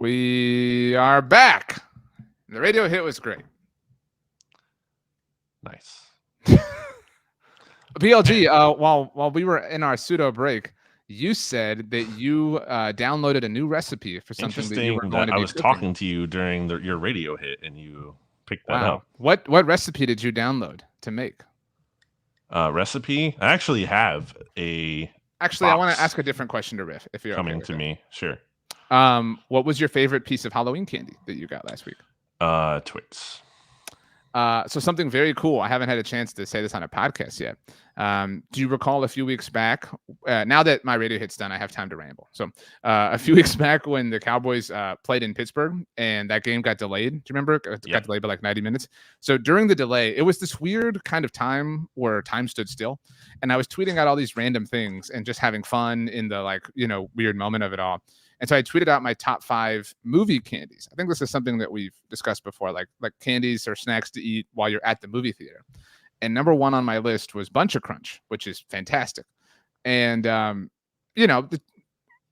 We are back. The radio hit was great. Nice. PLG, while we were in our pseudo break, you said that you downloaded a new recipe for something that you were going to be I was cooking. talking to you during your radio hit, and you picked that up. What recipe did you download to make? Recipe? I actually have a. Actually, I want to ask a different question to Riff, if you're coming okay to me. Sure. What was your favorite piece of Halloween candy that you got last week? Twix. So something very cool. I haven't had a chance to say this on a podcast yet. Do you recall a few weeks back? Now that my radio hit's done, I have time to ramble. So a few weeks back when the Cowboys played in Pittsburgh and that game got delayed. Do you remember? It got delayed by like 90 minutes. So during the delay, it was this weird kind of time where time stood still. And I was tweeting out all these random things and just having fun in the weird moment of it all. And so I tweeted out my top 5 movie candies. I think this is something that we've discussed before, like candies or snacks to eat while you're at the movie theater. And number 1 on my list was Bunch of Crunch, which is fantastic. And, I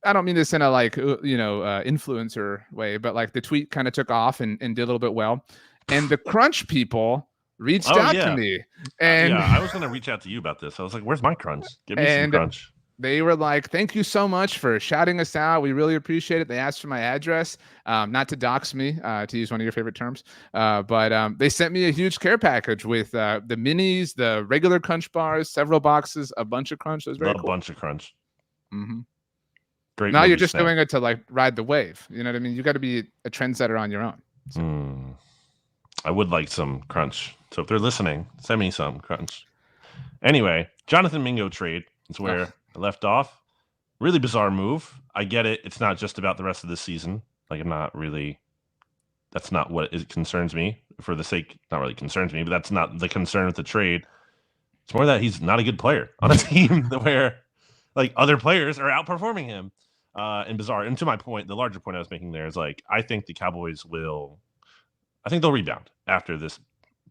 don't mean this in a influencer way, but like the tweet kind of took off and did a little bit well. And the Crunch people reached out to me. And I was going to reach out to you about this. I was like, where's my Crunch? Give me some Crunch. They were like, thank you so much for shouting us out. We really appreciate it. They asked for my address, not to dox me, to use one of your favorite terms. But they sent me a huge care package with the minis, the regular Crunch bars, several boxes, a bunch of Crunch. It was very cool. A bunch of Crunch. Mm-hmm. Great. Now you're just doing it to like ride the wave. You know what I mean? You got to be a trendsetter on your own. So. I would like some Crunch. So if they're listening, send me some Crunch. Anyway, Jonathan Mingo trade is where I left off. Really bizarre move. I get it. It's not just about the rest of the season. Like, that's not what it concerns me for the sake, not really concerns me, but that's not the concern with the trade. It's more that he's not a good player on a team where like other players are outperforming him and bizarre. And to my point, the larger point I was making there is like, I think the Cowboys they'll rebound after this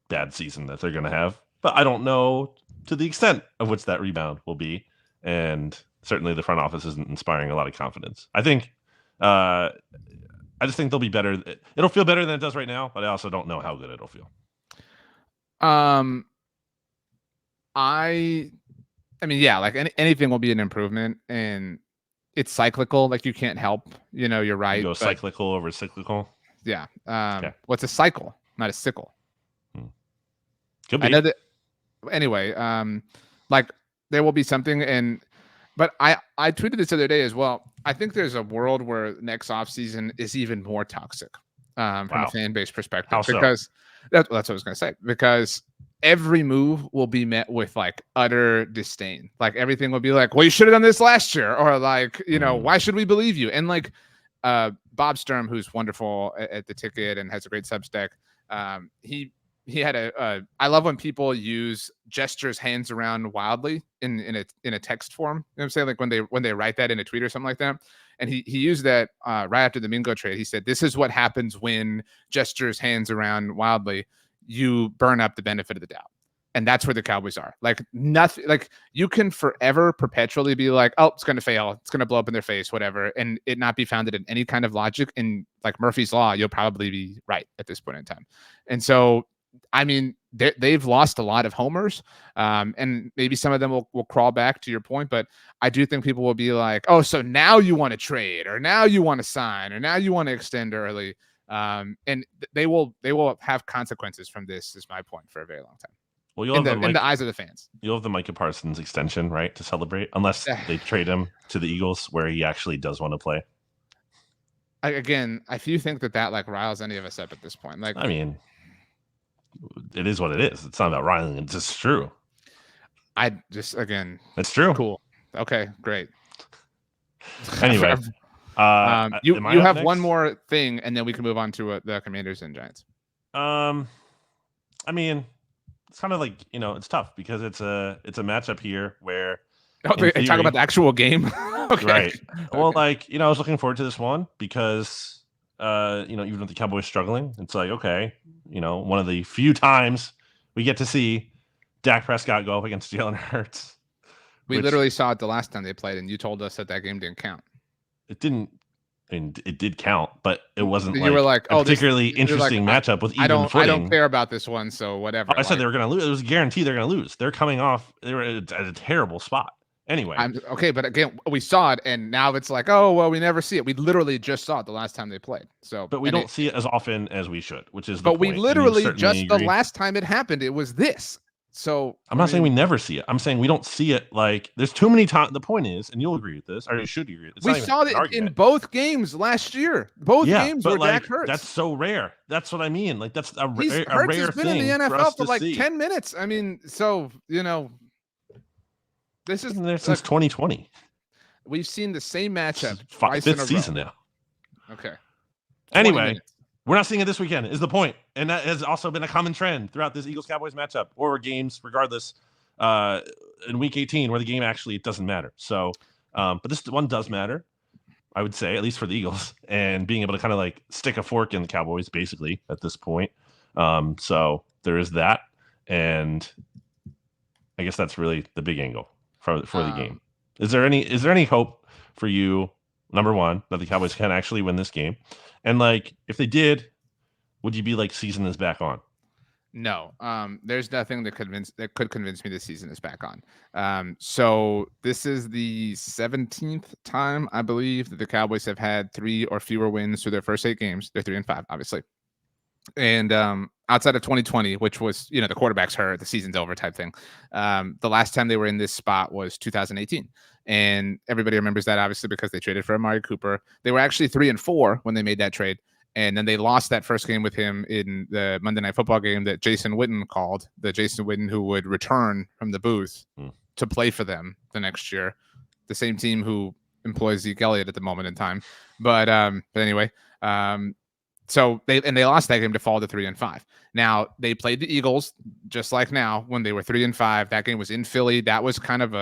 bad season that they're going to have, but I don't know to the extent of which that rebound will be. And certainly the front office isn't inspiring a lot of confidence. I think, I just think they'll be better. It'll feel better than it does right now, but I also don't know how good it'll feel. Anything will be an improvement, and it's cyclical. Like you can't help, you're right. You go cyclical over cyclical. Yeah. What's a cycle? Not a sickle. Could be. I know that. Anyway, there will be something, but I tweeted this the other day as well. I think there's a world where next offseason is even more toxic from a fan base perspective. How so? Because that's what I was going to say. Because every move will be met with like utter disdain. Like everything will be like, well, you should have done this last year, or like, why should we believe you? And like Bob Sturm, who's wonderful at the ticket and has a great Substack, he had I love when people use gestures hands around wildly in a text form. You know what I'm saying? Like when they write that in a tweet or something like that. And he used that right after the Mingo trade. He said, this is what happens when gestures hands around wildly. You burn up the benefit of the doubt. And that's where the Cowboys are. Like nothing, like you can forever perpetually be like, oh, it's going to fail. It's going to blow up in their face, whatever. And it not be founded in any kind of logic. And like Murphy's Law, you'll probably be right at this point in time. And so, I mean, they've lost a lot of homers, and maybe some of them will crawl back to your point. But I do think people will be like, oh, so now you want to trade, or now you want to sign, or now you want to extend early. And they will have consequences from this, is my point, for a very long time. Well, you'll have in the eyes of the fans. You'll have the Micah Parsons extension, right, to celebrate, unless they trade him to the Eagles, where he actually does want to play. Again, I do think that like riles any of us up at this point. Like, I mean, it is what it is. It's not about riling. It's just true. It's true. Cool. Okay, great. Anyway, you have one more thing, and then we can move on to the Commanders and Giants. I mean, it's kind of like, it's tough because it's a matchup here where talk about the actual game. Okay. Right. Well, I was looking forward to this one because even with the Cowboys struggling, it's like, okay, one of the few times we get to see Dak Prescott go up against Jalen Hurts. We literally saw it the last time they played, and you told us that game didn't count. It didn't and it did count, but it wasn't You were like, a oh, particularly you're like, interesting matchup with I even don't footing. care about this one, so whatever. I said they were going to lose. It was a guarantee they're going to lose. They're coming off. They were at a terrible spot. Anyway, okay, but again, we saw it, and now it's like, oh well, we never see it. We literally just saw it the last time they played. So, but we don't see it as often as we should, which is the but point. we literally just the last time it happened, it was this. So I'm not saying we never see it. I'm saying we don't see it like there's too many times. The point is, and you'll agree with this, or you should agree. We saw it in both games last year. Both games were Dak Hurts. That's so rare. That's what I mean. Like that's a rare has been thing in the NFL for like see. 10 minutes. I mean, so this is there since 2020. We've seen the same matchup fifth season now. Okay. Anyway, we're not seeing it this weekend is the point. And that has also been a common trend throughout this Eagles-Cowboys matchup or games, regardless, in Week 18, where the game actually it doesn't matter. So, but this one does matter, I would say, at least for the Eagles, and being able to kind of like stick a fork in the Cowboys, basically, at this point. So there is that. And I guess that's really the big angle for the game. Is there any hope for you, number one, that the Cowboys can actually win this game? And like, if they did, would you be like, season is back on? No, there's nothing that could convince me the season is back on. So this is the 17th time, I believe, that the Cowboys have had 3 or fewer wins through their first 8 games. They're 3-5, obviously. And outside of 2020, which was, the quarterback's hurt, the season's over type thing. The last time they were in this spot was 2018. And everybody remembers that, obviously, because they traded for Amari Cooper. They were actually 3-4 when they made that trade. And then they lost that first game with him in the Monday Night Football game that Jason Witten called, the Jason Witten who would return from the booth to play for them the next year. The same team who employs Zeke Elliott at the moment in time. But anyway, so they lost that game to fall to 3-5. Now they played the Eagles just like now when they were 3-5. That game was in Philly. That was kind of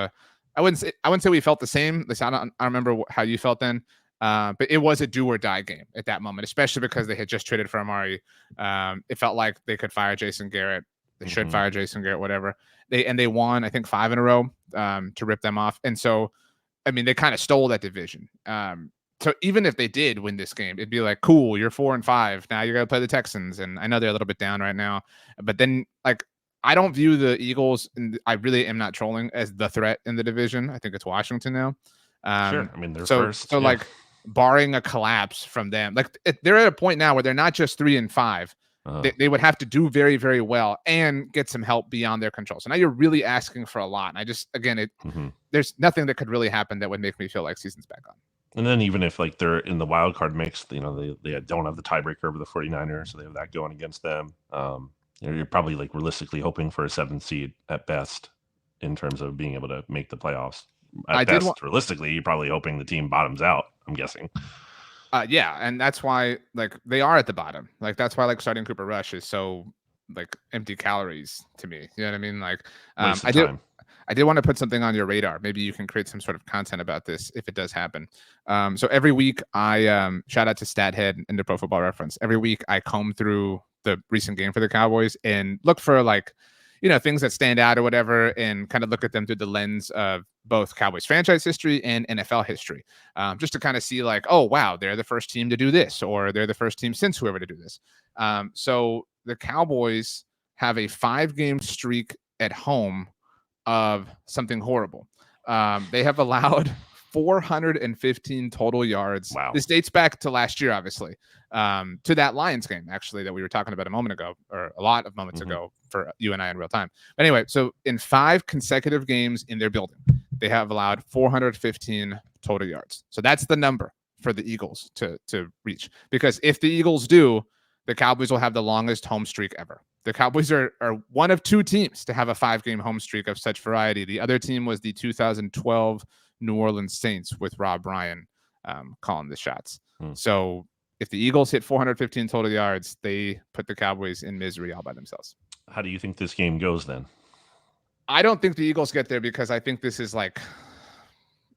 I wouldn't say we felt the same. I don't remember how you felt then. But it was a do or die game at that moment, especially because they had just traded for Amari. It felt like they could fire Jason Garrett. They should fire Jason Garrett, whatever. They won, I think, 5 in a row to rip them off. And so, I mean, they kind of stole that division. So even if they did win this game, it'd be like, cool, you're 4-5. Now you're going to play the Texans. And I know they're a little bit down right now. But then, like, I don't view the Eagles, and I really am not trolling, as the threat in the division. I think it's Washington now. Sure. I mean, they're first. So, like, barring a collapse from them, like they're at a point now where they're not just 3-5. They would have to do very, very well and get some help beyond their control. So now you're really asking for a lot. And I just, again, there's nothing that could really happen that would make me feel like season's back on. And then even if like they're in the wild card mix, they don't have the tiebreaker over the 49ers, so they have that going against them. You're probably like realistically hoping for a 7th seed at best in terms of being able to make the playoffs. Realistically, you're probably hoping the team bottoms out, I'm guessing. Yeah, and that's why like they are at the bottom. Like that's why like starting Cooper Rush is so like empty calories to me. You know what I mean? Like I did want to put something on your radar. Maybe you can create some sort of content about this if it does happen. So every week I shout out to Stathead and the Pro Football Reference. Every week I comb through the recent game for the Cowboys and look for like, things that stand out or whatever, and kind of look at them through the lens of both Cowboys franchise history and NFL history, just to kind of see like, oh, wow, they're the first team to do this, or they're the first team since whoever to do this. So the Cowboys have a 5-game streak at home of something horrible. They have allowed 415 total yards. Wow. This dates back to last year, obviously, to that Lions game, actually, that we were talking about a moment ago, or a lot of moments ago for you and I in real time. Anyway, so in 5 consecutive games in their building, they have allowed 415 total yards. So that's the number for the Eagles to reach. Because if the Eagles do, the Cowboys will have the longest home streak ever. The Cowboys are one of 2 teams to have a 5-game home streak of such variety. The other team was the 2012 New Orleans Saints with Rob Ryan calling the shots. So if the Eagles hit 415 total yards, they put the Cowboys in misery all by themselves. How do you think this game goes then? I don't think the Eagles get there because I think this is like,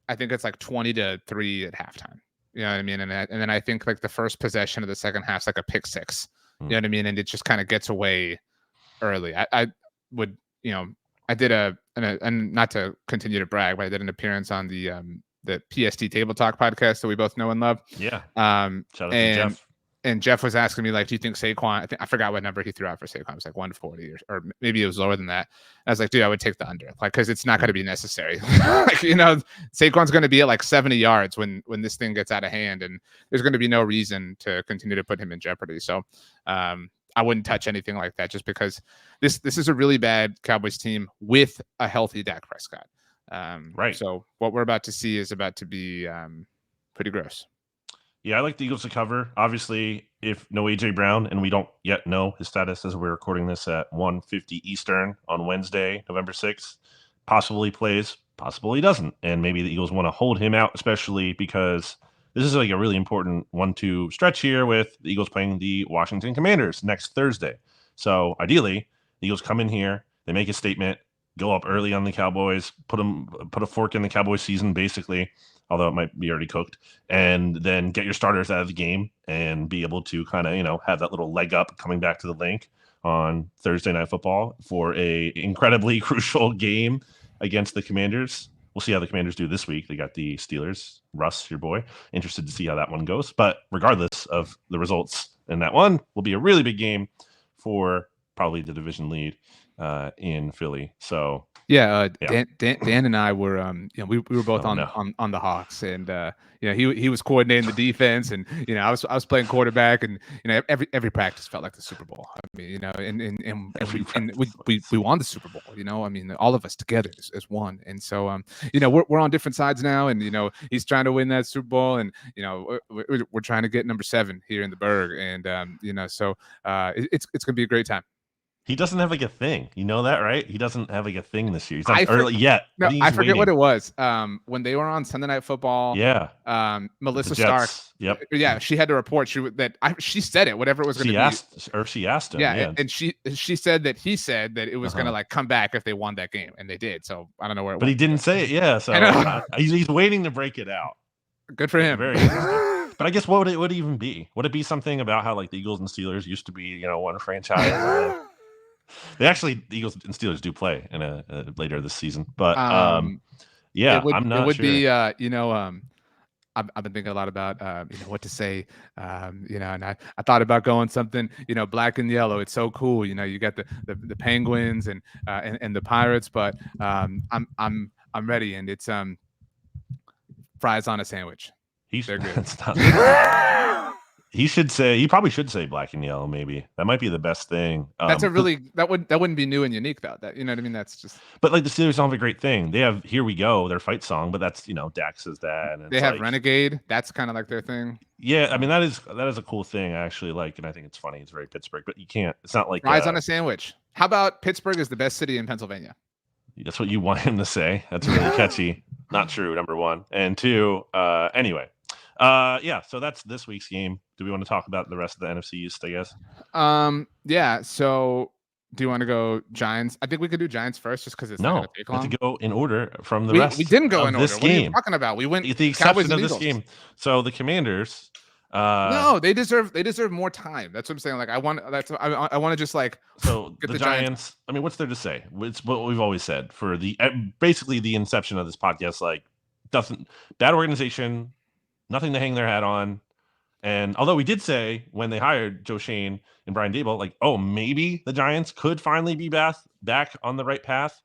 I think it's like 20-3 at halftime. You know what I mean? And then I think like the first possession of the second half is like a pick 6. You know what I mean? And it just kind of gets away early. I would, I did and not to continue to brag, but I did an appearance on the the PST Table Talk podcast that we both know and love. Yeah. Shout out to And Jeff. And Jeff was asking me, like, do you think Saquon, I forgot what number he threw out for Saquon. It was like 140 or maybe it was lower than that. I was like, dude, I would take the under, like, because it's not going to be necessary. Like, you know, Saquon's going to be at like 70 yards when this thing gets out of hand, and there's going to be no reason to continue to put him in jeopardy. So I wouldn't touch anything like that, just because this is a really bad Cowboys team with a healthy Dak Prescott. Right. So what we're about to see is about to be pretty gross. Yeah, I like the Eagles to cover. Obviously, if no AJ Brown, and we don't yet know his status as we're recording this at 1:50 Eastern on Wednesday, November 6th, possibly plays, possibly doesn't. And maybe the Eagles want to hold him out, especially because this is like a really important 1-2 stretch here with the Eagles playing the Washington Commanders next Thursday. So ideally, the Eagles come in here, they make a statement, go up early on the Cowboys, put a fork in the Cowboys season, basically, although it might be already cooked, and then get your starters out of the game and be able to kind of, you know, have that little leg up coming back to the link on Thursday Night Football for a incredibly crucial game against the Commanders. We'll see how the Commanders do this week. They got the Steelers. Russ, your boy, interested to see how that one goes. But regardless of the results in that one, will be a really big game for probably the division lead in Philly. So yeah. Dan and I were you know, we were both on the Hawks, and you know, he was coordinating the defense, and you know, I was playing quarterback, and you know, every practice felt like the Super Bowl. I mean, you know, and we won the Super Bowl. You know, I mean, all of us together as one. And so you know, we're on different sides now, and you know, he's trying to win that Super Bowl, and you know, we're trying to get number 7 here in the Berg, and you know, so it's gonna be a great time. He doesn't have like a thing. You know that, right? He doesn't have like a thing this year. He's not early yet. No, I forget what it was. When they were on Sunday Night Football. Yeah. Melissa Stark. Yep. Yeah, she had to report. She said it, whatever it was going to be. She asked him. Yeah, and she said that he said that it was going to like come back if they won that game, and they did. So I don't know where it went. But he didn't say it. Yeah. So he's waiting to break it out. Good for him. Very interesting. But I guess what would it even be? Would it be something about how like the Eagles and Steelers used to be, you know, one franchise? The Eagles and Steelers do play in a later this season, but yeah, I'm not sure. It would be, you know, I've been thinking a lot about, you know, what to say, you know, and I thought about going something, you know, black and yellow. It's so cool, you know. You got the Penguins and the Pirates, but I'm ready, and it's fries on a sandwich. They're good. He probably should say black and yellow. Maybe that might be the best thing. That's that wouldn't be new and unique though. That, you know what I mean? That's just. But like the Steelers don't have a great thing. They have "Here We Go," their fight song, but that's, you know, Dak says that. And they have like, "Renegade." That's kind of like their thing. Yeah, I mean that is a cool thing. I actually like, and I think it's funny. It's very Pittsburgh, but you can't. It's not like fries on a sandwich. How about Pittsburgh is the best city in Pennsylvania? That's what you want him to say. That's really catchy. Not true. Number 1 and 2. Anyway. Yeah, so that's this week's game. Do we want to talk about the rest of the NFC East, I guess? Yeah, so do you want to go Giants? I think we could do Giants first, just because it's not going to take long. We have to go in order from the rest. We didn't go in order. This game. What are you talking about? We went the exception of this game. So the Commanders. No, they deserve more time. That's what I'm saying. Like I want to just like. So get the Giants. I mean, what's there to say? It's what we've always said for basically the inception of this podcast. Like, bad organization. Nothing to hang their hat on. And although we did say when they hired Joe Schoen and Brian Daboll, like, oh, maybe the Giants could finally be back on the right path.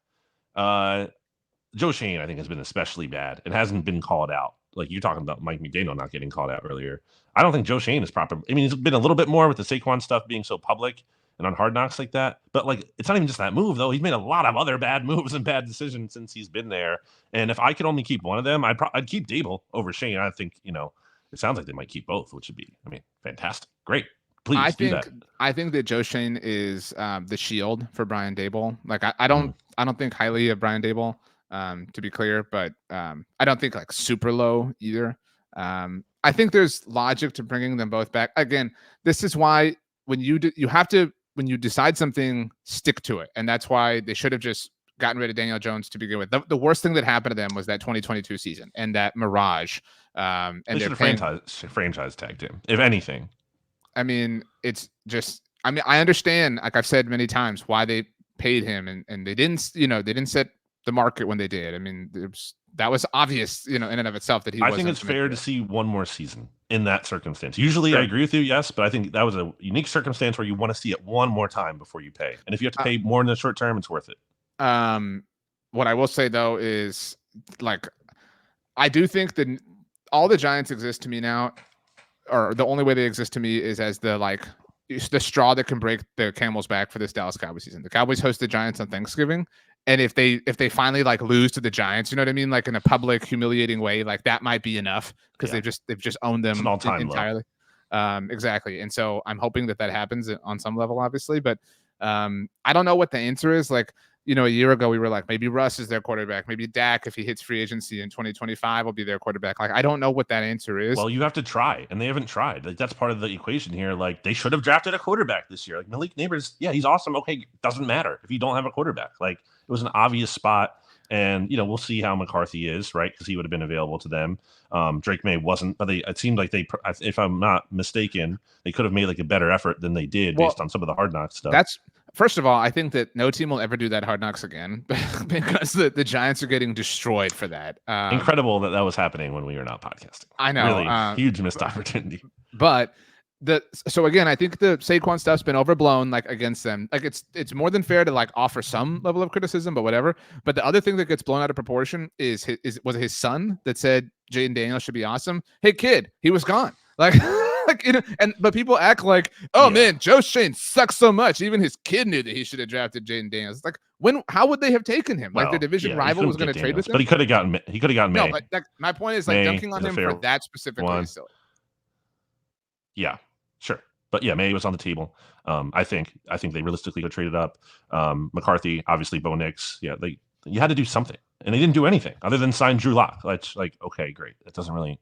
Joe Schoen, I think, has been especially bad. It hasn't been called out. Like you're talking about Mike McDaniel not getting called out earlier. I don't think Joe Schoen is proper. I mean, it's been a little bit more with the Saquon stuff being so public and on Hard Knocks like that. But like, it's not even just that move, though. He's made a lot of other bad moves and bad decisions since he's been there. And if I could only keep one of them, I'd keep Daboll over Schoen. I think, you know, it sounds like they might keep both, which would be, I mean, fantastic. Great. Please do that. I think that Joe Schoen is the shield for Brian Daboll. Like I don't think highly of Brian Daboll, to be clear, but I don't think like super low either. I think there's logic to bringing them both back. Again, this is why when you decide something, stick to it. And that's why they should have just gotten rid of Daniel Jones to begin with. The worst thing that happened to them was that 2022 season and that mirage. And they should have franchise tagged him, if anything. I mean, it's just, I mean, I understand, like I've said many times, why they paid him, and they didn't set the market when they did. I mean, that was obvious, in and of itself that he I wasn't. think it's fair to see one more season in that circumstance. Usually Sure. I agree with you, yes, but I think that was a unique circumstance where you want to see it one more time before you pay. And if you have to pay more in the short term, it's worth it. What I will say though is, like, I do think that all the Giants exist to me now, or the only way they exist to me is as the straw that can break the camel's back for this Dallas Cowboys season. The Cowboys host the Giants on Thanksgiving, and if they finally lose to the Giants, you know what I mean, like in a public humiliating way, like that might be enough because they've just owned them entirely. Exactly, and so I'm hoping that happens on some level, obviously, but I don't know what the answer is. Like, a year ago we were like, maybe Russ is their quarterback, maybe Dak, if he hits free agency in 2025, will be their quarterback. Like, I don't know what that answer is. Well, you have to try, and they haven't tried. Like, that's part of the equation here. Like, they should have drafted a quarterback this year. Like, Malik Neighbors, yeah, he's awesome. Okay, doesn't matter if you don't have a quarterback. Like, it was an obvious spot, and we'll see how McCarthy is, right? Because he would have been available to them. Drake May wasn't, but it seemed like they, if I'm not mistaken, they could have made like a better effort than they did based on some of the Hard Knocks stuff. First of all, I think that no team will ever do that Hard Knocks again because the Giants are getting destroyed for that. Incredible that was happening when we were not podcasting. I know. Really huge missed opportunity. But so again, I think the Saquon stuff's been overblown, like, against them. Like, it's more than fair to like offer some level of criticism, but whatever. But the other thing that gets blown out of proportion was it his son that said Jaden Daniels should be awesome? Hey kid, he was gone. Like but people act like, man, Joe Shane sucks so much. Even his kid knew that he should have drafted Jaden Daniels. Like, how would they have taken him? Like, their division rival was going to trade with him. But he could have gotten No, but my point is, like, dunking on him for that specifically is silly. Yeah, sure. But yeah, May was on the table. I think they realistically could have traded up. McCarthy, obviously, Bo Nix. Yeah, you had to do something. And they didn't do anything other than sign Drew Lock. Like, okay, great. It doesn't really.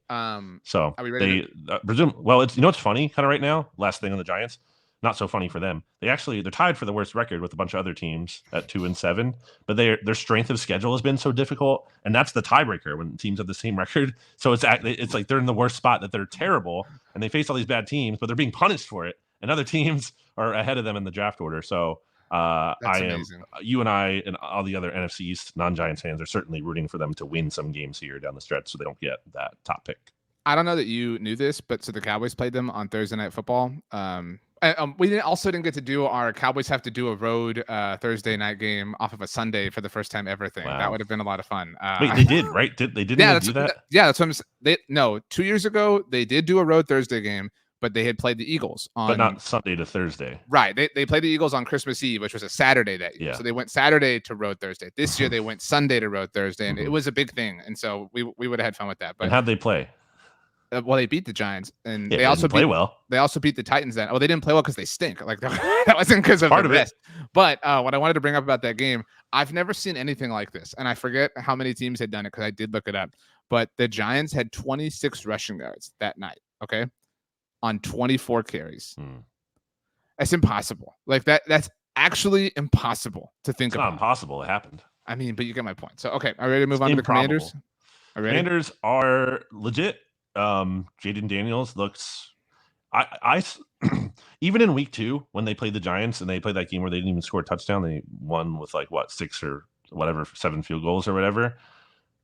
So are we ready presume. Well, it's what's funny kind of right now. Last thing on the Giants, not so funny for them. They're tied for the worst record with a bunch of other teams at 2-7. But their strength of schedule has been so difficult, and that's the tiebreaker when teams have the same record. So it's like they're in the worst spot, that they're terrible and they face all these bad teams, but they're being punished for it, and other teams are ahead of them in the draft order. So. You and I and all the other NFC East non-Giants fans are certainly rooting for them to win some games here down the stretch so they don't get that top pick. I don't know that you knew this, but so the Cowboys played them on Thursday Night Football. We didn't get to do our Cowboys have to do a road Thursday night game off of a Sunday for the first time ever thing. Wow. That would have been a lot of fun. Wait, they did, right? They didn't do that? Yeah, that's what I'm saying. 2 years ago, they did do a road Thursday game, but they had played the Eagles but not Sunday to Thursday. Right. They played the Eagles on Christmas Eve, which was a Saturday that year. Yeah. So they went Saturday to road Thursday. This year they went Sunday to road Thursday, and it was a big thing. And so we would have had fun with that. But how'd they play? Well, they beat the Giants, and they also play well. They also beat the Titans. Then, they didn't play well because they stink. Like that wasn't because of part of it. But what I wanted to bring up about that game, I've never seen anything like this, and I forget how many teams had done it because I did look it up. But the Giants had 26 rushing yards that night. Okay. On 24 carries. That's impossible. Like that's actually impossible to think about. It's not impossible. It happened. I mean, but you get my point. So, okay. Are we ready to move on to the Commanders? Commanders are legit. Jaden Daniels looks, I even in week 2, when they played the Giants and they played that game where they didn't even score a touchdown, they won with 6 or whatever, 7 field goals or whatever.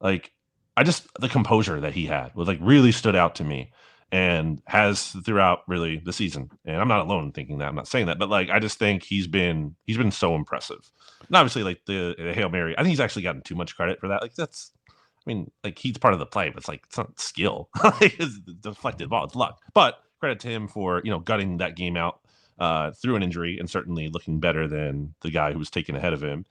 Like, the composure that he had was really stood out to me. And has throughout really the season. And I'm not alone thinking that. I'm not saying that, but I just think he's been so impressive. And obviously the Hail Mary, I think he's actually gotten too much credit for that. He's part of the play, but it's not skill. It's deflected ball, it's luck. But credit to him for, gutting that game out through an injury and certainly looking better than the guy who was taken ahead of him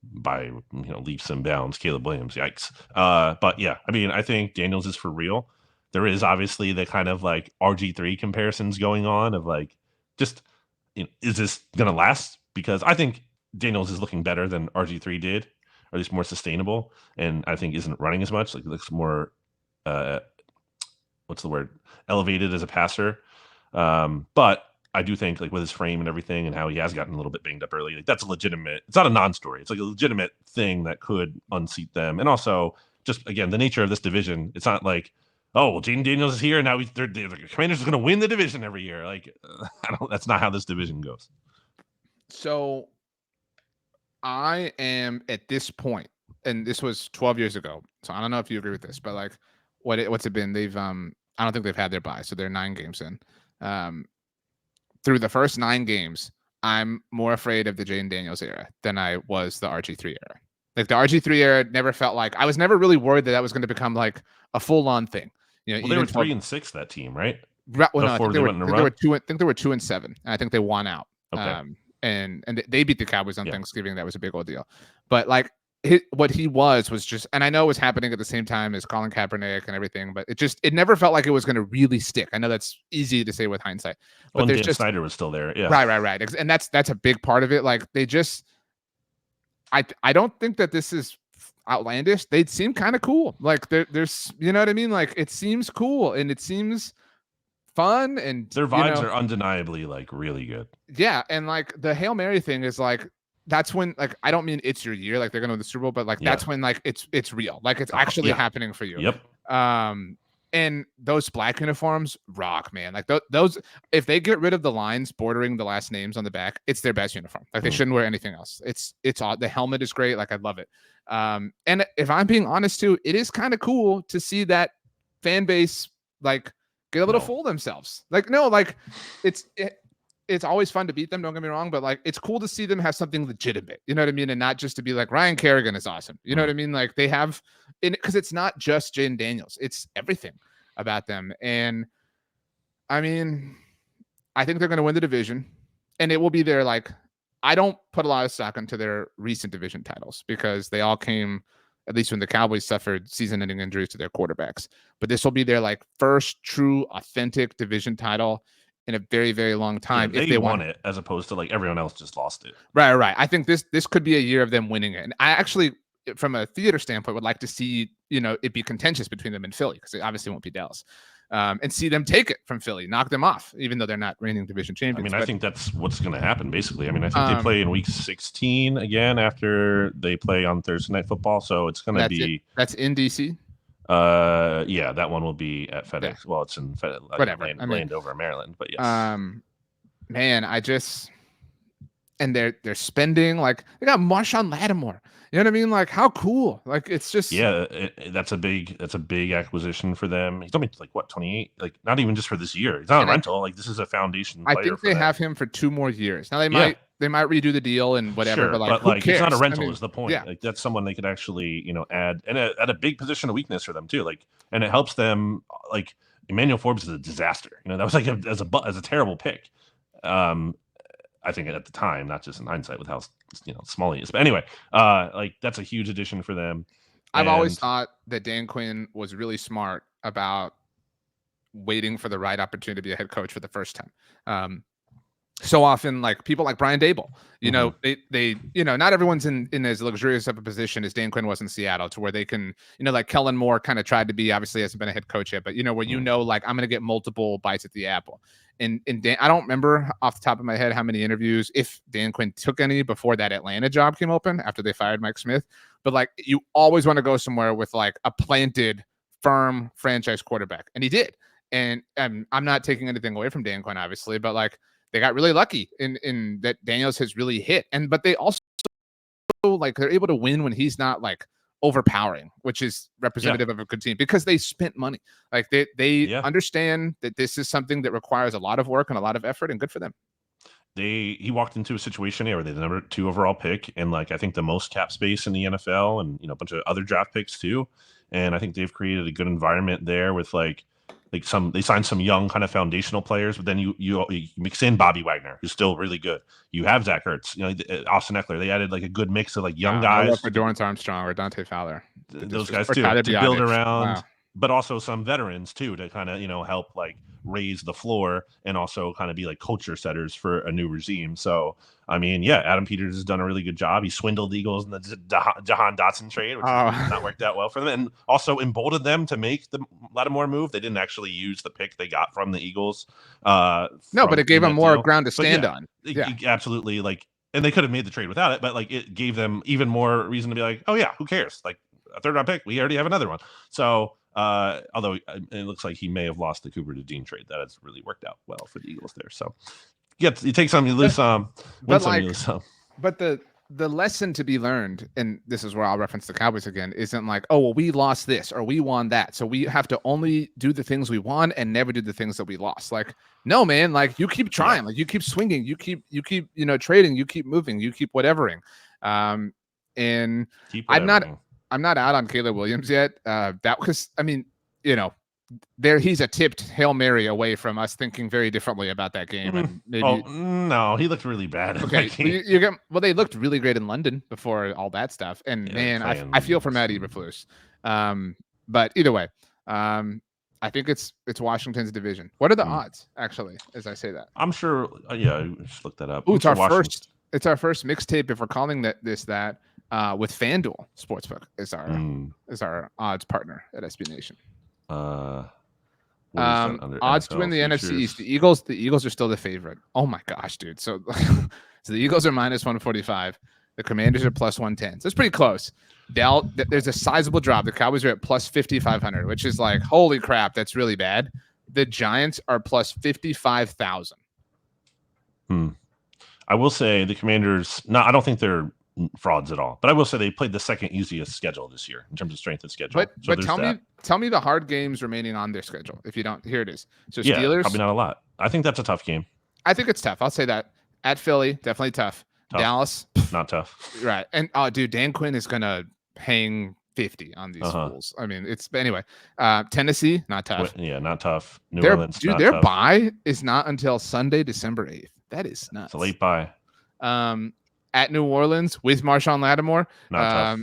by, leaps and bounds, Caleb Williams. Yikes. But yeah, I think Daniels is for real. There is obviously the kind of RG3 comparisons going on of is this going to last? Because I think Daniels is looking better than RG3 did, or at least more sustainable. And I think isn't running as much. Looks more, elevated as a passer. But I do think with his frame and everything and how he has gotten a little bit banged up early, that's a legitimate, it's not a non-story. It's a legitimate thing that could unseat them. And also just, again, the nature of this division, it's not Jaden Daniels is here, and now the Commanders are going to win the division every year. That's not how this division goes. So I am at this point, and this was 12 years ago, So I don't know if you agree with this, but like what's it been? They've I don't think they've had their bye, so they're 9 games in. Through the first 9 games, I'm more afraid of the Jaden Daniels era than I was the RG3 era. Like the RG3 era never felt like I was never really worried that was going to become like a full-on thing. You know, well, they were 3-6 that team, right? Well, no, I Before think went in a run? I think they were 2-7. And I think they won out. Okay. And they beat the Cowboys on Yeah. Thanksgiving. That was a big old deal. But like what he was just, and I know it was happening at the same time as Colin Kaepernick and everything, but it never felt like it was going to really stick. I know that's easy to say with hindsight, but there's Dan Snyder was still there. Yeah. Right. And that's a big part of it. Like they just, I don't think that this is outlandish. They seem kind of cool. Like there's, you know what I mean? Like it seems cool and it seems fun, and their vibes are undeniably like really good. Yeah, and like the Hail Mary thing is like that's when, like, I don't mean it's your year, like they're gonna win the Super Bowl, but like that's when like it's real, like it's actually happening for you. Yep. And those black uniforms rock, man. Like those, if they get rid of the lines bordering the last names on the back, it's their best uniform. Like they shouldn't wear anything else. It's all, the helmet is great. Like I love it. And if I'm being honest too, it is kind of cool to see that fan base like get a little full themselves. Like no, like it's always fun to beat them. Don't get me wrong, but like it's cool to see them have something legitimate. You know what I mean? And not just to be like Ryan Kerrigan is awesome. You know what I mean? Like they have, because it's not just Jaden Daniels, it's everything about them. And I mean, I think they're going to win the division, and it will be their, like, I don't put a lot of stock into their recent division titles because they all came, at least when the Cowboys suffered season-ending injuries to their quarterbacks. But this will be their like first true authentic division title in a very, very long time. If they won it, as opposed to like everyone else just lost it. Right. I think this could be a year of them winning it. And I actually, from a theater standpoint, would like to see, it be contentious between them and Philly, because it obviously won't be Dallas. And see them take it from Philly, knock them off, even though they're not reigning division champions. I mean, I think that's what's going to happen, basically. I mean, I think they play in week 16 again after they play on Thursday Night Football. So it's going to be... That's in D.C.? Yeah, that one will be at FedEx. Yeah. Well, it's in Landover, Maryland, but yes. Man, and they're spending, like, they got Marshawn Lattimore. You know what I mean? Like, how cool! Like, it's just that's a big acquisition for them. He's only like what, 28? Like, not even just for this year. He's not a rental. Like, this is a foundation player. I think they have him for 2 more years. Now they might redo the deal and whatever. Sure, but like, it's not a rental. Is the point? Yeah. Like, that's someone they could actually add, and at a big position of weakness for them too. Like, and it helps them. Like, Emmanuel Forbes is a disaster. That was like as a terrible pick. I think at the time, not just in hindsight with how small he is. But anyway, like, that's a huge addition for them. I've always thought that Dan Quinn was really smart about waiting for the right opportunity to be a head coach for the first time. So often, like, people like Brian Dable, they not everyone's in as luxurious of a position as Dan Quinn was in Seattle, to where they can, like Kellen Moore kind of tried to be, obviously hasn't been a head coach yet, but where like, I'm going to get multiple bites at the apple. And Dan, I don't remember off the top of my head how many interviews, if Dan Quinn took any before that Atlanta job came open after they fired Mike Smith. But like, you always want to go somewhere with like a planted, firm franchise quarterback, and he did. And I'm not taking anything away from Dan Quinn, obviously, but like, they got really lucky in that Daniels has really hit. But they also, like, they're able to win when he's not like overpowering, which is representative of a good team, because they spent money. Like they understand that this is something that requires a lot of work and a lot of effort, and good for them. He walked into a situation where they're the number 2 overall pick, and like, I think the most cap space in the NFL, and a bunch of other draft picks too. And I think they've created a good environment there with like they signed some young kind of foundational players, but then you mix in Bobby Wagner, who's still really good. You have Zach Ertz, Austin Eckler. They added like a good mix of like young guys. For Dorrance Armstrong or Dante Fowler. Those guys too, to build around, but also some veterans too, to kind of help like raise the floor, and also kind of be like culture setters for a new regime. So I mean, Adam Peters has done a really good job. He swindled the Eagles in the Jahan Dotson trade, which has not worked out well for them, and also emboldened them to make the Lattimore move. They didn't actually use the pick they got from the Eagles. No, but it gave them more ground to stand on. Absolutely. Like, and they could have made the trade without it, but like, it gave them even more reason to be like, oh yeah, who cares? Like, a 3rd round pick, we already have another one. So although it looks like he may have lost the Cooper to Dean trade, that has really worked out well for the Eagles there. So you take some, you lose some, win some, you lose some. But the the lesson to be learned, and this is where I'll reference the Cowboys again, isn't like, oh, well, we lost this or we won that, so we have to only do the things we won and never do the things that we lost. Like, no, man, like you keep trying, like you keep swinging, you keep trading, you keep moving, you keep whatevering. And I'm not out on Caleb Williams yet. That was, I mean, he's a tipped Hail Mary away from us thinking very differently about that game. And maybe no, he looked really bad. Okay, they looked really great in London before all that stuff. And man, I feel for Matt Eberflus. But either way, I think it's Washington's division. What are the odds, actually, as I say that? I'm sure. Just look that up. Ooh, it's our first mixtape, if we're calling that with FanDuel Sportsbook is our odds partner at SB Nation. Odds to win the NFC East. The Eagles are still the favorite. Oh my gosh, dude. So the Eagles are minus 145. The Commanders are plus 110. So it's pretty close. There's a sizable drop. The Cowboys are at plus 5,500, which is like, holy crap, that's really bad. The Giants are plus 55,000. I will say the Commanders, I don't think they're frauds at all, but I will say they played the second easiest schedule this year in terms of strength of schedule. But tell me the hard games remaining on their schedule. If you don't, here it is. So yeah, Steelers, probably not a lot. I think that's a tough game. I think it's tough. I'll say that. At Philly, definitely tough. Dallas, not tough. Right. And dude, Dan Quinn is gonna hang 50 on these fools. I mean, anyway. Tennessee, not tough. Not tough. New Orleans, dude, their bye is not until Sunday, December 8th. That is nuts. It's a late bye. At New Orleans with Marshawn Lattimore. Not tough.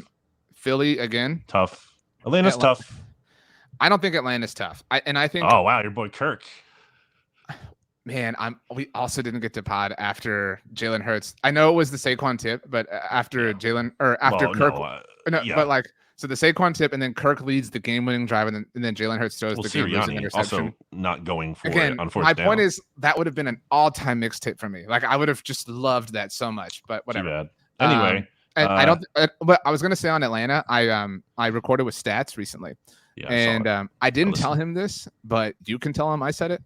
Philly again. Tough. Atlanta's tough. I don't think Atlanta's tough. I think. Oh wow, your boy Kirk. Man, we also didn't get to pod after Jalen Hurts. I know it was the Saquon tip, but after Kirk. But like, so the Saquon tip, and then Kirk leads the game-winning drive, and then Jalen Hurts throws the game-losing interception. Also not going for it on fourth down. My point is that would have been an all-time mixtape for me. Like, I would have just loved that so much. But whatever. Too bad. Anyway, and I don't. But I was gonna say on Atlanta, I recorded with Stats recently, I didn't tell him this, but you can tell him I said it.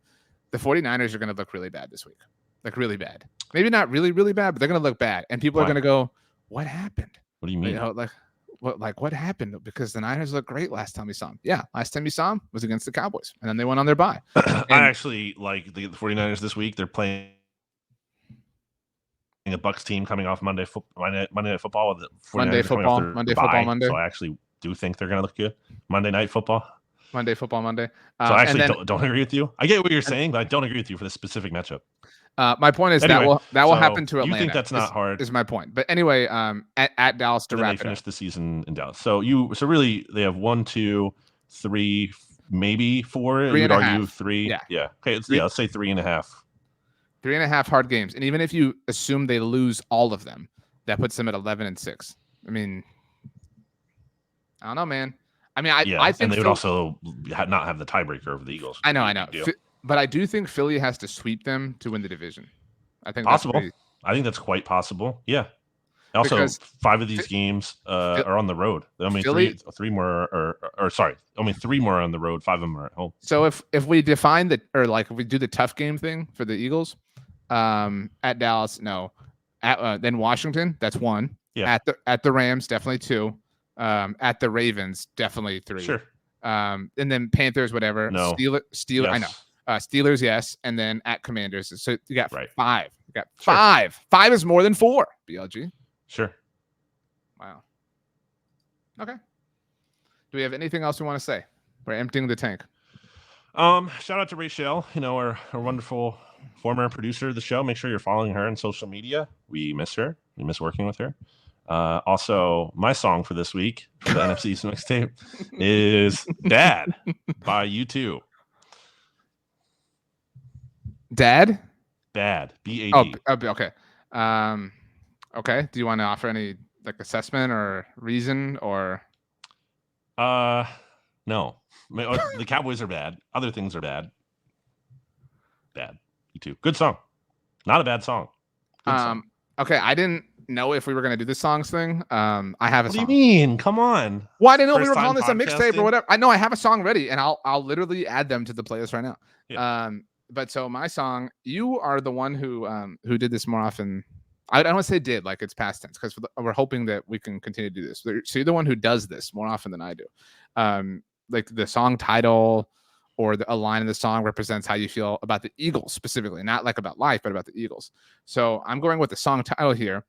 The 49ers are going to look really bad this week. Like, really bad. Maybe not really, really bad, but they're going to look bad. And people are going to go, what happened? What do you mean? What happened? Because the Niners looked great last time we saw them. Yeah, last time you saw them was against the Cowboys. And then they went on their bye. I actually like the 49ers this week. They're playing a Bucs team coming off Monday Night Football. Monday Football Monday. So I actually do think they're going to look good. Monday Night Football. Monday Football Monday. So I actually don't agree with you. I get what you're saying, but I don't agree with you for this specific matchup. My point is that will happen to Atlanta. You think that's not hard? Is my point. But anyway, at Dallas to wrap it up. They finish the season in Dallas. So really they have 1, 2, 3, maybe 4. You would argue 3. Yeah. Okay. Let's say 3.5. 3.5 hard games, and even if you assume they lose all of them, that puts them at 11-6. I mean, I don't know, man. I mean, I think, and they would also not have the tiebreaker over the Eagles. I know, but I do think Philly has to sweep them to win the division. I think possible. I think that's quite possible. Yeah. Also, because 5 of these games are on the road. I mean, Philly, 3 more, only 3 more on the road. 5 of them are at home. So if we define if we do the tough game thing for the Eagles, at Dallas, no, then Washington, that's 1. Yeah. At the Rams, definitely 2. At the Ravens, definitely 3. Sure. And then Panthers, whatever. No. Steelers. Yes. I know. Steelers, yes. And then at Commanders. So you got 5. You got 5. Sure. 5 is more than 4. BLG. Sure. Wow. Okay. Do we have anything else we want to say? We're emptying the tank. Shout out to Rachel, our wonderful former producer of the show. Make sure you're following her on social media. We miss her. We miss working with her. Also, my song for this week for the NFC East Mixtape is Dad by U2. Dad? B-A-D. Okay. Okay. Do you want to offer any assessment or reason or? No. The Cowboys are bad. Other things are bad. Bad. U2. Good song. Not a bad song. Good song. Okay. I didn't know if we were going to do the songs thing. I have a song. What do you mean? Come on. Well, I didn't know we were calling this a mixtape or whatever. I know I have a song ready, and I'll literally add them to the playlist right now. Yeah. But so my song, you are the one who did this more often I don't want to say did, like it's past tense, because we're hoping that we can continue to do this. So you're the one who does this more often than I do. Like the song title or a line in the song represents how you feel about the Eagles specifically, not like about life, but about the Eagles. So I'm going with the song title here.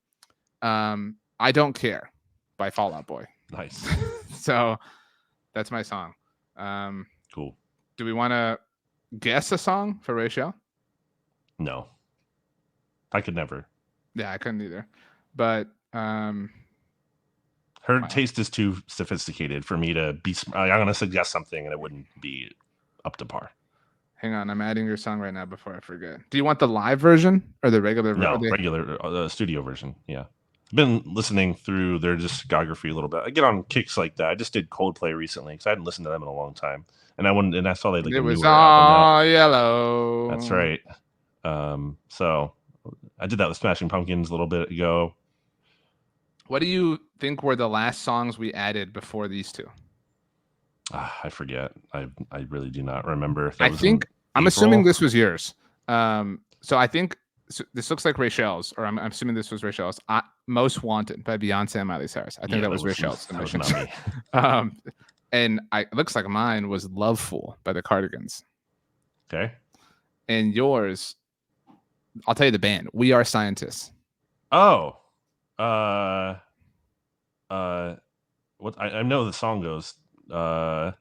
I Don't Care by Fall Out Boy. Nice. So that's my song. Cool. Do we want to guess a song for Rachel? No. I could never. Yeah, I couldn't either. But her taste is too sophisticated for me to be. I'm going to suggest something and it wouldn't be up to par. Hang on, I'm adding your song right now before I forget. Do you want the live version or the regular? No, regular studio version. Yeah, I've been listening through their discography a little bit. I get on kicks like that. I just did Coldplay recently because I hadn't listened to them in a long time, and I saw they like it was all yellow. That's right. So I did that with Smashing Pumpkins a little bit ago. What do you think were the last songs we added before these two? I forget. I really do not remember. I'm assuming this was yours. So I think this looks like Rachel's, or I'm assuming this was Rachel's. Most Wanted by Beyonce and Miley Cyrus. I think that was Rachel's. That was not me. And it looks like mine was Love Fool by the Cardigans. Okay. And yours, I'll tell you the band. We Are Scientists. Oh. What I know the song goes. What?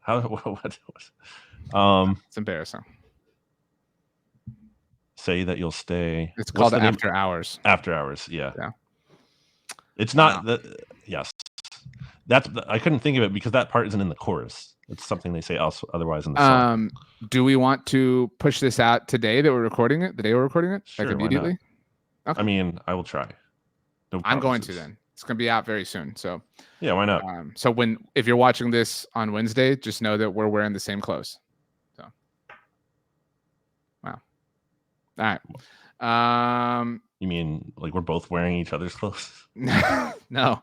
It's embarrassing. Say that you'll stay. It's called After Hours. After Hours. Yeah. Yeah. It's not that. Yes. I couldn't think of it because that part isn't in the chorus. It's something they say else otherwise in the song. Do we want to push this out today that we're recording it? The day we're recording it? Sure, like immediately? Okay. I mean, I will try. No I'm going to then. It's going to be out very soon. So yeah, why not? So if you're watching this on Wednesday, just know that we're wearing the same clothes. So, wow. All right. You mean like we're both wearing each other's clothes? No.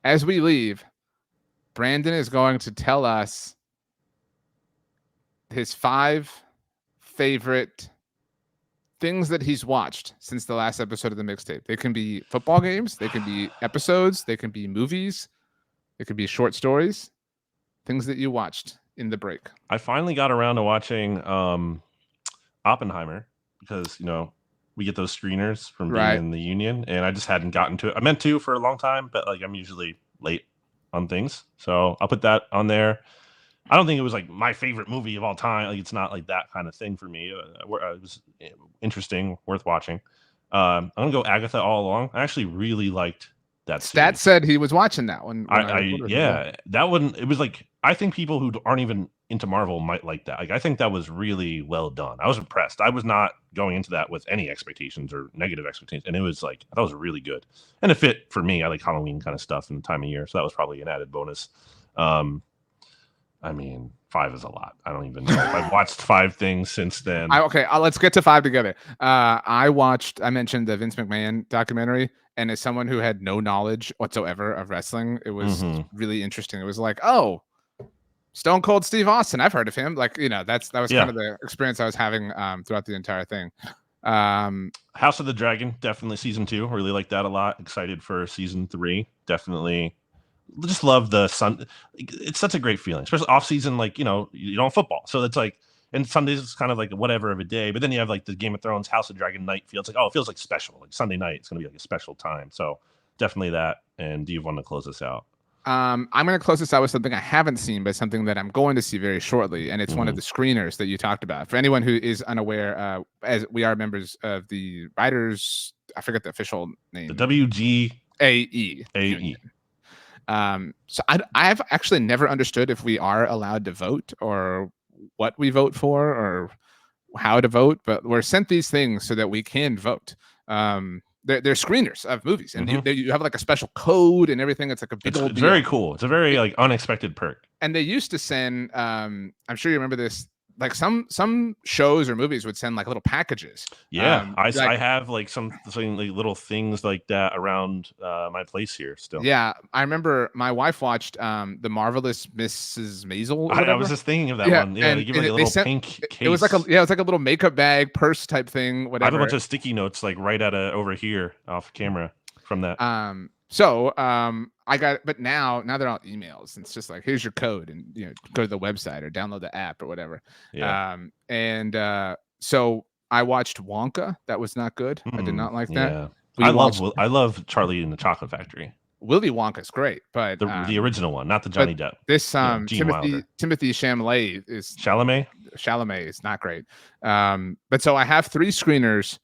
As we leave, Brandon is going to tell us his 5 favorite things that he's watched since the last episode of the mixtape. They can be football games, they can be episodes, they can be movies, it could be short stories, things that you watched in the break. I finally got around to watching Oppenheimer because, we get those screeners from being in the union, and I just hadn't gotten to it. I meant to for a long time, but like I'm usually late on things. So I'll put that on there. I don't think it was like my favorite movie of all time. Like it's not like that kind of thing for me. It was interesting, worth watching. I'm gonna go Agatha all along. I actually really liked that. Stat said he was watching that one. That one. It was like I think people who aren't even into Marvel might like that. Like I think that was really well done. I was impressed. I was not going into that with any expectations or negative expectations, and it was like I thought it was really good, and it fit for me. I like Halloween kind of stuff and the time of year, so that was probably an added bonus. I mean, 5 is a lot. I don't even know. I've watched 5 things since then. Let's get to 5 together. I mentioned the Vince McMahon documentary, and as someone who had no knowledge whatsoever of wrestling, it was really interesting. It was like, oh, Stone Cold Steve Austin. I've heard of him. Like, that was kind of the experience I was having throughout the entire thing. House of the Dragon, definitely season 2. Really like that a lot. Excited for season 3. Definitely. Just love the sun. It's such a great feeling, especially off season. Like, you don't have football. So it's like, and Sundays is kind of like whatever of a day, but then you have like the Game of Thrones House of Dragon night feels like, it feels like special. Like Sunday night, it's going to be like a special time. So definitely that. And do you want to close this out? I'm going to close this out with something I haven't seen, but something that I'm going to see very shortly. And it's one of the screeners that you talked about. For anyone who is unaware, as we are members of the writers, I forget the official name. The WGAE. So I've actually never understood if we are allowed to vote or what we vote for or how to vote, but we're sent these things so that we can vote. They're screeners of movies, and you have like a special code and everything. It's like a big old deal. Very cool. It's a very like unexpected perk. And they used to send, I'm sure you remember this, like some shows or movies would send like little packages. Yeah, I like, have like some like little things like that around my place here still. Yeah, I remember my wife watched the Marvelous Mrs. Maisel or I whatever. was just thinking of that one. Yeah, they give like a little pink case. It was like a little makeup bag, purse type thing, whatever. I have a bunch of sticky notes like right out of over here off camera from that. I got, but now they're all emails. It's just like, here's your code, and go to the website or download the app or whatever. Yeah. So I watched Wonka. That was not good. I did not like that. Yeah. I love Charlie and the Chocolate Factory. Willy Wonka's great, but the original one, not the Johnny Depp. This Timothy Chalamet is not great. But so I have 3 screeners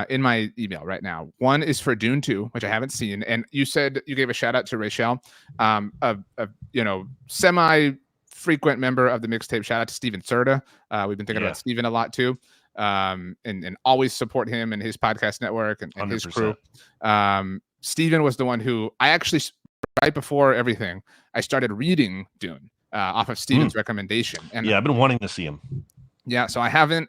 in my email right now. One is for Dune 2, which I haven't seen, and you said you gave a shout out to Rachel, a semi frequent member of the mixtape. Shout out to Steven Serta. We've been thinking about Steven a lot too. And always support him and his podcast network and his crew. Steven was the one who I actually, right before everything, I started reading Dune off of Steven's recommendation. And I've been wanting to see him. Yeah, so I haven't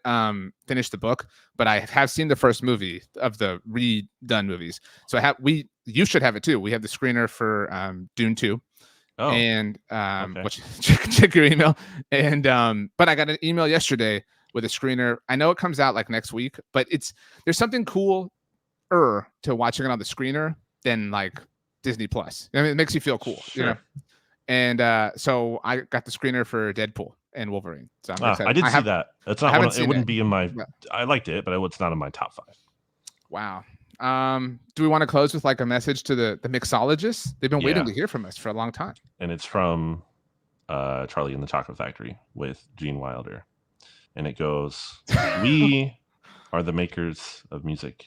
finished the book, but I have seen the first movie of the redone movies. So you should have it too. We have the screener for Dune 2. Oh, and okay. Check your email. And but I got an email yesterday with a screener. I know it comes out like next week, but there's something cool to watching it on the screener than like Disney Plus. I mean, it makes you feel cool, sure. And so I got the screener for Deadpool and Wolverine. So I'm excited. I did see that. It's not. It wouldn't be in my. I liked it, but it's not in my top 5. Wow. Do we want to close with like a message to the mixologists? They've been waiting to hear from us for a long time. And it's from Charlie and the Chocolate Factory with Gene Wilder. And it goes, we are the makers of music,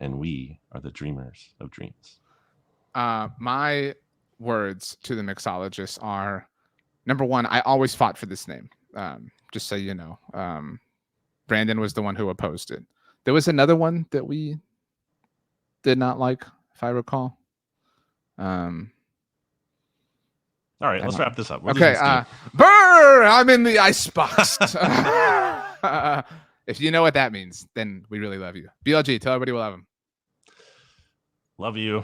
and we are the dreamers of dreams. My words to the mixologists are, number one, I always fought for this name. Just so you know. Brandon was the one who opposed it. There was another one that we did not like, if I recall. All right, let's wrap this up. Okay. Burr! I'm in the icebox. If you know what that means, then we really love you. BLG, tell everybody we love them. Love you.